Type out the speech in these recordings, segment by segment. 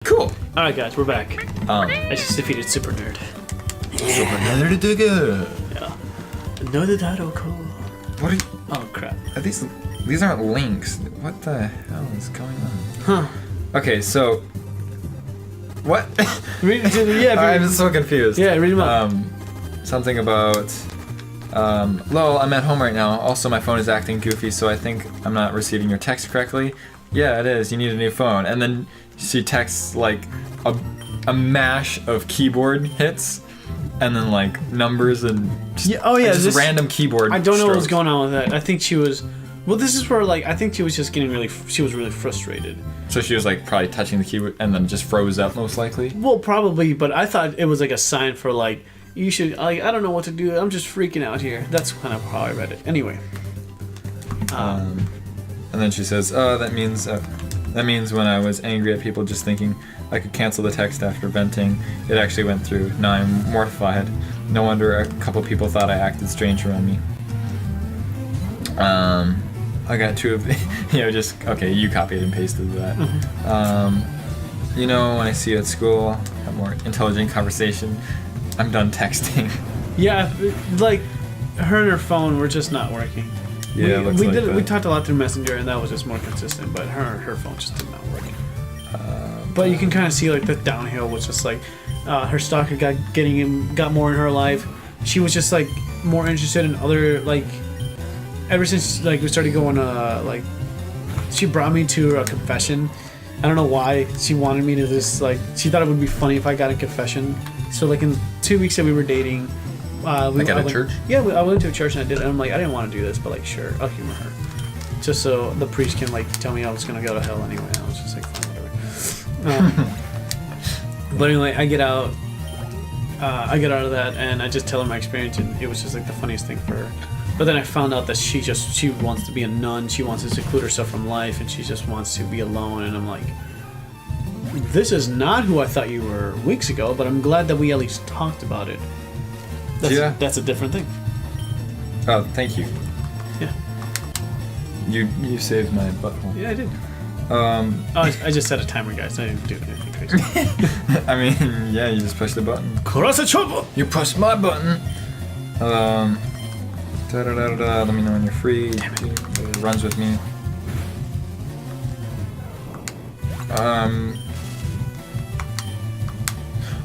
Cool. Alright guys, we're back. I just defeated Super Nerd. Yeah. Another title, cool. What are you, Oh crap. are these aren't links. What the hell is going on? Huh. Okay, so what? I'm so confused. Yeah, read them up. Something about lol, I'm at home right now. Also, my phone is acting goofy, so I think I'm not receiving your text correctly. Yeah, it is. You need a new phone. And then she texts like a mash of keyboard hits, and then like numbers and just random keyboard. I don't know what was strokes. going on with that. I think she was. Well, this is where like I think she was just getting really. She was really frustrated. So she was like probably touching the keyboard and then just froze up most likely. Well, probably, but I thought it was like a sign for like you should. Like I don't know what to do. I'm just freaking out here. That's kind of how I read it. Anyway. And then she says, "Oh, that means when I was angry at people just thinking I could cancel the text after venting, it actually went through. Now I'm mortified. No wonder a couple people thought I acted strange around me." I got two of you copied and pasted that. Mm-hmm. When I see you at school, have more intelligent conversation. I'm done texting. Yeah, like her and her phone were just not working. Yeah, we like did. that. We talked a lot through Messenger, and that was just more consistent. But her phone just did not work. But you can kind of see like the downhill was just like her stalker got more in her life. She was just like more interested in other like. Ever since like we started going like, she brought me to a confession. I don't know why she wanted me to just like. She thought it would be funny if I got a confession. So like in 2 weeks that we were dating. At a church? Yeah, I went to a church and I did it. And I'm like, I didn't want to do this, but like, sure, I'll humor her, just so the priest can like tell me I was gonna go to hell anyway. I was just like, fine, whatever. But anyway, I get out of that, and I just tell her my experience, and it was just like the funniest thing for her. But then I found out that she wants to be a nun. She wants to seclude herself from life, and she just wants to be alone. And I'm like, this is not who I thought you were weeks ago. But I'm glad that we at least talked about it. That's a different thing. Oh, thank you. Yeah. You saved my butthole. Yeah, I did. I just set a timer, guys. I didn't do anything crazy. I mean, yeah, you just push the button. Kurasa Chopo! You push my button. Let me know when you're free. It runs with me.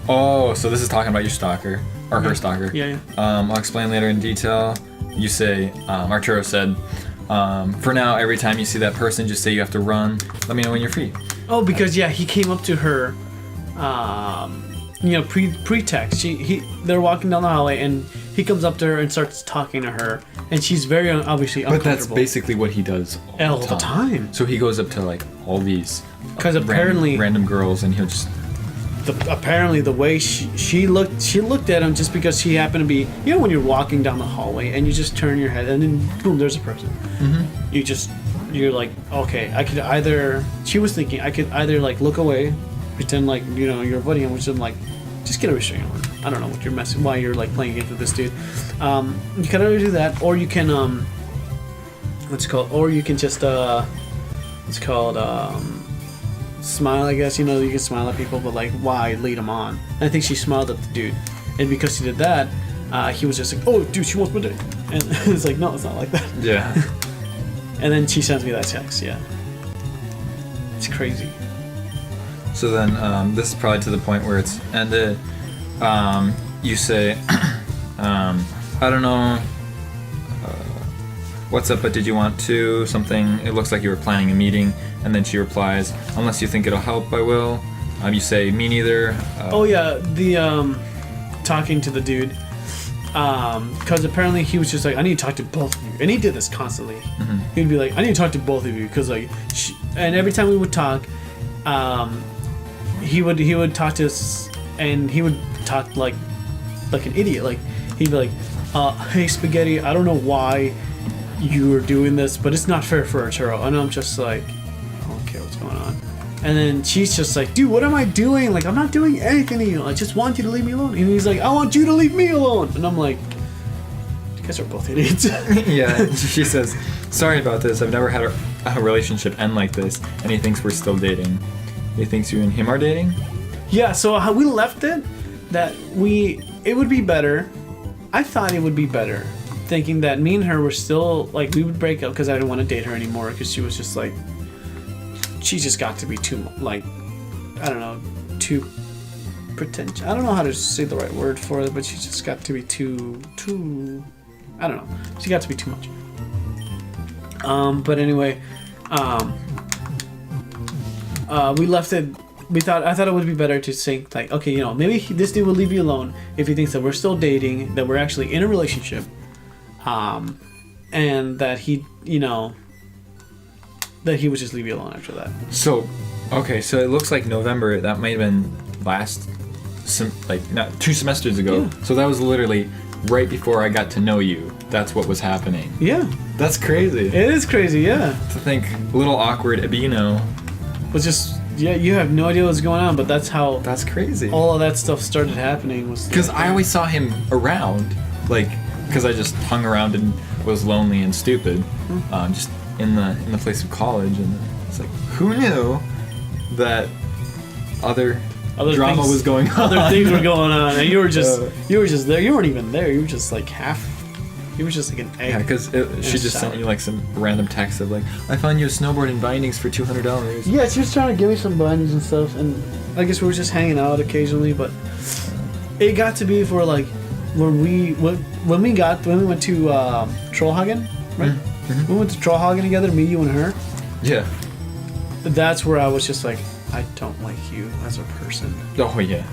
Oh, so this is talking about your stalker. Or her stalker. Yeah. I'll explain later in detail. You say, Arturo said, for now, every time you see that person, just say you have to run. Let me know when you're free. Oh, because he came up to her, pre-text. They're walking down the hallway, and he comes up to her and starts talking to her, and she's very obviously uncomfortable. But that's basically what he does all the time. So he goes up to like all these apparently random girls, and he'll just. Apparently the way she looked at him just because she happened to be, when you're walking down the hallway and you just turn your head and then boom, there's a person. Mm-hmm. You're like, okay, she was thinking I could either like look away, pretend like you're avoiding him, which I'm like, just get a restraining order. I don't know what you're why you're like playing games with this dude. You can either do that, or you can smile, I guess. You can smile at people, but like, why lead them on? And I think she smiled at the dude, and because she did that, he was just like, "Oh, dude, she wants my dick," and it's like, no, it's not like that. Yeah. And then she sends me that text. Yeah, it's crazy. So then, this is probably to the point where it's ended. You say, I don't know. What's up, but did you want to something? It looks like you were planning a meeting. And then she replies, unless you think it'll help, I will. You say, me neither. The talking to the dude, because apparently he was just like, I need to talk to both of you, and he did this constantly. Mm-hmm. He'd be like, I need to talk to both of you, because like, and every time we would talk, he would talk to us, and he would talk like an idiot. Like he'd be like, hey Spaghetti, I don't know why you were doing this, but it's not fair for Arturo. And I'm just like, what's going on? And then she's just like, dude, what am I doing? Like, I'm not doing anything to you. I just want you to leave me alone. And he's like, I want you to leave me alone. And I'm like, you guys are both idiots. Yeah, she says, sorry about this. I've never had a relationship end like this. And he thinks we're still dating. he thinks you and him are dating? Yeah, so how we left it, that it would be better. I thought it would be better, thinking that me and her were still, like, we would break up because I didn't want to date her anymore because she was just, like, she just got to be too, like, I don't know, too pretentious. I don't know how to say the right word for it, but she just got to be too, I don't know. She got to be too much. But anyway, we left it. I thought it would be better to think like, okay, maybe this dude will leave you alone if he thinks that we're still dating, that we're actually in a relationship, and that he, that he would just leave you alone after that. So, okay, so it looks like November. That might have been not 2 semesters ago. Yeah. So that was literally right before I got to know you. That's what was happening. Yeah, That's crazy. it is crazy. Yeah, To think, a little awkward, but but just you have no idea what's going on, but that's how that's crazy. all of that stuff started happening. Was Because I always saw him around, because I just hung around and was lonely and stupid, just in the place of college, and it's like, who knew that other drama things- was going on? Other things were going on, and you were just there. You weren't even there. You were just like half. You were just like an egg. Yeah, because she just sent you like some random text of like, I found you a snowboard and bindings for $200. Yeah, she was trying to give me some buns and stuff, and I guess we were just hanging out occasionally. But it got to be for like when we went to Trollhagen, right? Mm-hmm. We went to Trollhagen together, me, you, and her. Yeah. That's where I was just like, I don't like you as a person. Oh yeah.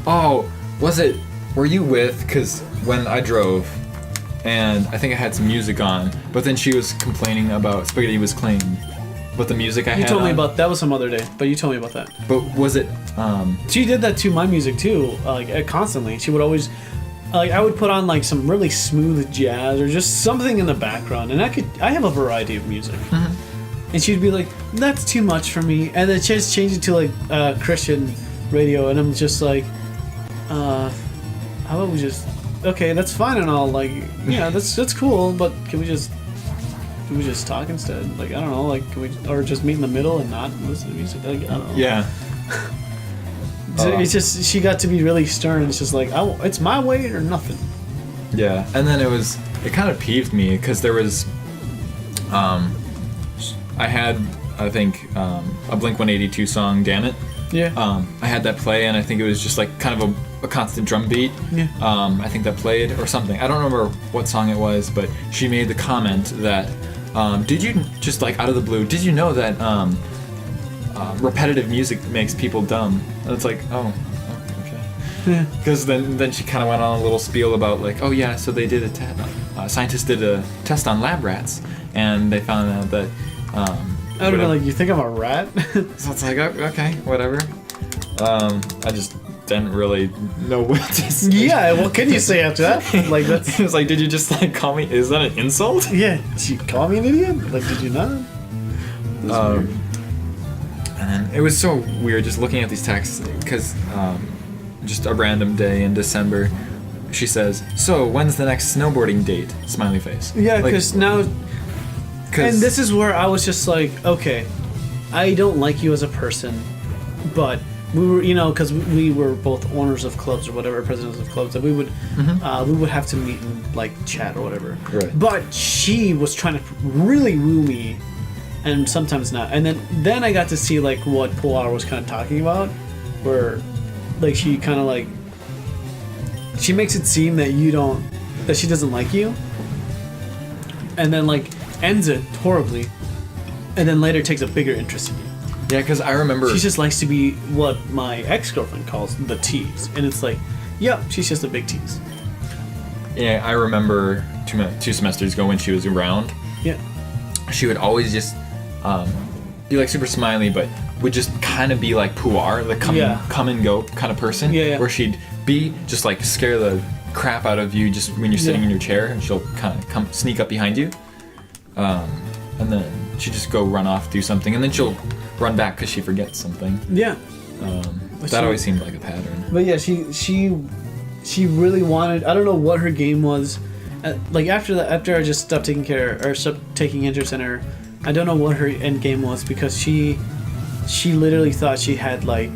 Oh, were you with? Because when I drove, and I think I had some music on, but then she was complaining about Spaghetti was clean, but the music I had You told me on- about that was some other day, but you told me about that. But was it? She did that to my music too, constantly. She would always, I would put on like some really smooth jazz or just something in the background, and I have a variety of music. Mm-hmm. And she'd be like, "That's too much for me," and then she just changed it to like Christian radio, and I'm just like, how about we just, okay, that's fine and all, like, yeah, that's cool, but can we just talk instead? Like, I don't know, like, can we, or just meet in the middle and not listen to music? Like, I don't know. Yeah. So it's just, she got to be really stern. It's just like, it's my way or nothing. Yeah, and then it kind of peeved me because there was, I had, I think, a Blink-182 song, Damn It. Yeah. I had that play, and I think it was just like kind of a constant drum beat. Yeah. I think that played or something. I don't remember what song it was, but she made the comment that, did you, just like out of the blue, did you know that repetitive music makes people dumb? And it's like, oh, okay. Because then she kind of went on a little spiel about like, oh yeah, so they did scientists did a test on lab rats, and they found out that. I don't know, like, you think I'm a rat? So it's like, okay, whatever. I just didn't really know what to say. Yeah, what can you say after that? Like, that's... It was like, did you just like call me? Is that an insult? Yeah, did you call me an idiot? Like, did you not? And it was so weird just looking at these texts because just a random day in December, she says, "So when's the next snowboarding date?" Smiley face. Yeah, Like, because now... And this is where I was just like, okay, I don't like you as a person, but we were, because we were both owners of clubs or whatever, presidents of clubs, that we would have to meet and like chat or whatever. Right. But she was trying to really woo me, and sometimes not. And then I got to see like what Pilar was kind of talking about, where like she kind of like she makes it seem that that she doesn't like you, and then like ends it horribly, and then later takes a bigger interest in you. yeah, because I remember She just likes to be what my ex-girlfriend calls the tease, and it's like, yep, she's just a big tease. Yeah, I remember 2 semesters ago when she was around. Yeah. She would always just be like super smiley, but would just kind of be like Puar, the come and go kind of person. Yeah, yeah. Where she'd be just like scare the crap out of you just when you're sitting in your chair, and she'll kind of come sneak up behind you, and then she'd just go run off, do something, and then she'll run back because she forgets something. Yeah. That always seemed like a pattern. But yeah, she really wanted. I don't know what her game was. Like after I just stopped taking interest in her, I don't know what her end game was, because she she literally thought she had like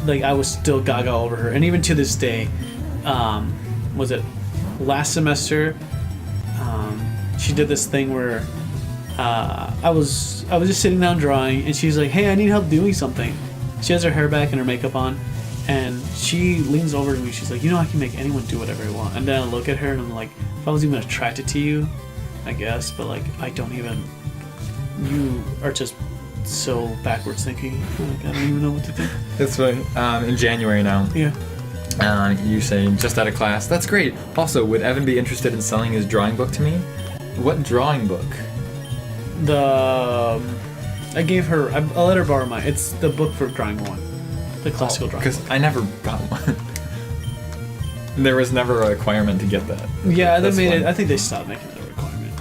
I was still gaga over her, and even to this day, was it last semester? She did this thing where I was just sitting down drawing, and she's like, "Hey, I need help doing something." She has her hair back and her makeup on, and she leans over to me. She's like, "You know, I can make anyone do whatever they want." And then I look at her, and I'm like, "If I was even attracted to you, I guess, but like, I don't even. You are just so backwards thinking. Like, I don't even know what to think." It's funny. In January now. Yeah. You say just out of class. That's great. Also, would Evan be interested in selling his drawing book to me? What drawing book? I gave her. I'll let her borrow mine. It's the book for drawing one, the classical drawing. Because Book. I never got one. There was never a requirement to get that. Yeah, they That's made fun. it. I think they stopped making it a requirement.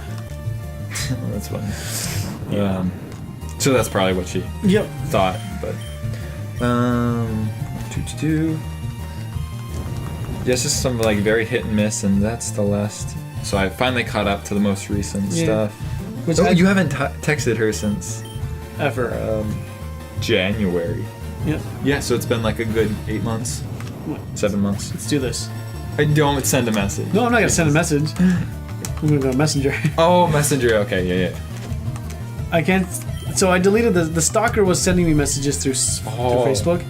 That's funny. Yeah. So that's probably what she Yep. thought, but yeah, it's just some like very hit and miss, and that's the last. So I finally caught up to the most recent stuff. Which You haven't texted her since ever. January. Yep. Yeah, so it's been like a good 8 months, 7 months. Let's do this. I don't send a message. No, I'm not gonna send a message. I'm gonna go to Messenger. Oh, Messenger. Okay, yeah. I can't. So I deleted the stalker was sending me messages through Facebook,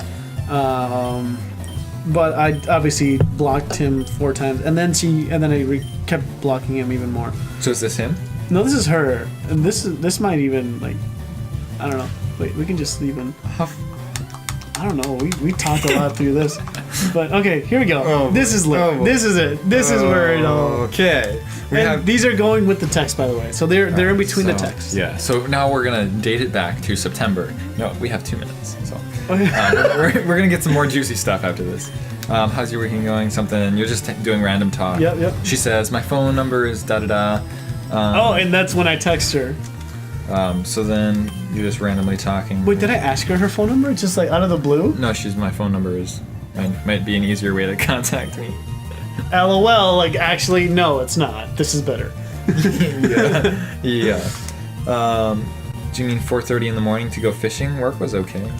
but I obviously blocked him 4 times, and then I kept blocking him even more. So is this him? No, this is her, and this might even like, I don't know. Wait, we can just even. I don't know. We talk a lot through this, but okay, here we go. Oh, this is lit. oh, This is it. This is where it all. Okay. And these are going with the text, by the way. So they're in between the texts. Yeah. So now we're gonna date it back to September. No, we have 2 minutes. So Okay. we're gonna get some more juicy stuff after this. How's your weekend going? Something, and you're just doing random talk. Yep. She says my phone number is da da da. Oh, and that's when I text her. So then you're just randomly talking. Wait, did I ask her phone number? Just like out of the blue? No, my phone number is might be an easier way to contact me. LOL. Like actually, no, it's not. This is better. Yeah. Do you mean 4:30 in the morning to go fishing? Work was okay.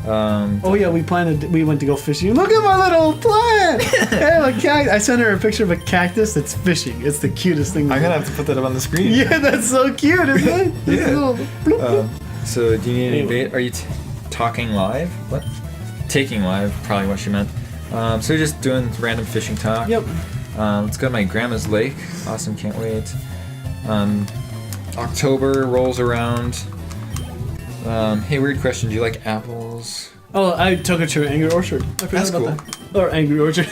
Oh yeah, we went to go fishing. Look at my little plant. Hey, like I sent her a picture of a cactus that's fishing. It's the cutest thing. I'm gonna have to put that up on the screen. Yeah, that's so cute, isn't it? This Yeah. little bloop, bloop. So do you need any Anyway. bait? Are you talking live? What? Taking live, probably what she meant. So you're just doing random fishing talk. Yep. Let's go to my grandma's lake. Awesome, can't wait. October rolls around. Hey, weird question. Do you like apples? Oh, I took her to Angry Orchard. I forgot That's about cool. that. Or Angry Orchard.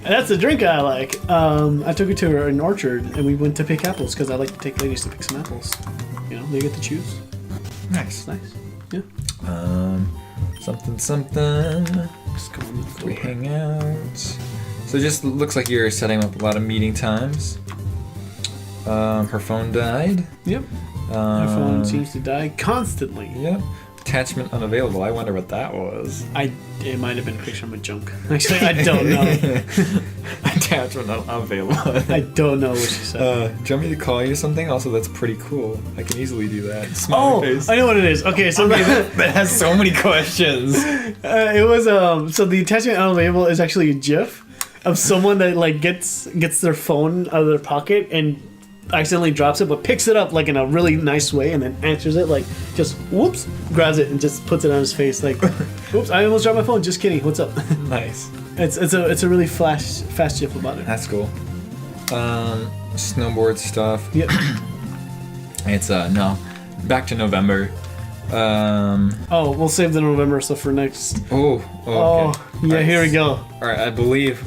That's the drink I like. I took her to an orchard and we went to pick apples because I like to take ladies to pick some apples. You know, they get to choose. Nice. It's nice. Yeah. Something. Just go on the floor. We hang out. So it just looks like you're setting up a lot of meeting times. Her phone died. Yep. My phone seems to die constantly. Yep. Attachment unavailable. I wonder what that was. It might have been a picture of my junk. Actually, I don't know. Attachment unavailable. I don't know what she said. Do you want me to call you something? Also, that's pretty cool. I can easily do that. Smiley face. I know what it is. Okay, so that has so many questions. it was so the attachment unavailable is actually a GIF of someone that like gets their phone out of their pocket and accidentally drops it, but picks it up like in a really nice way and then answers it like just whoops, grabs it and just puts it on his face like, "Oops, I almost dropped my phone. Just kidding. What's up?" Nice. It's a really fast GIF about it. That's cool. Snowboard stuff. Yep. It's no. Back to November. Oh, we'll save the November stuff for next. Oh, Oh, okay. yeah. Alright. Here we go. All right, I believe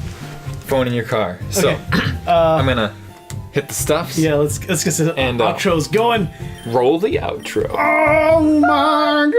phone in your car. So Okay. I'm gonna hit the stuffs. Yeah, let's get the And, outro's going. Roll the outro. Oh my god!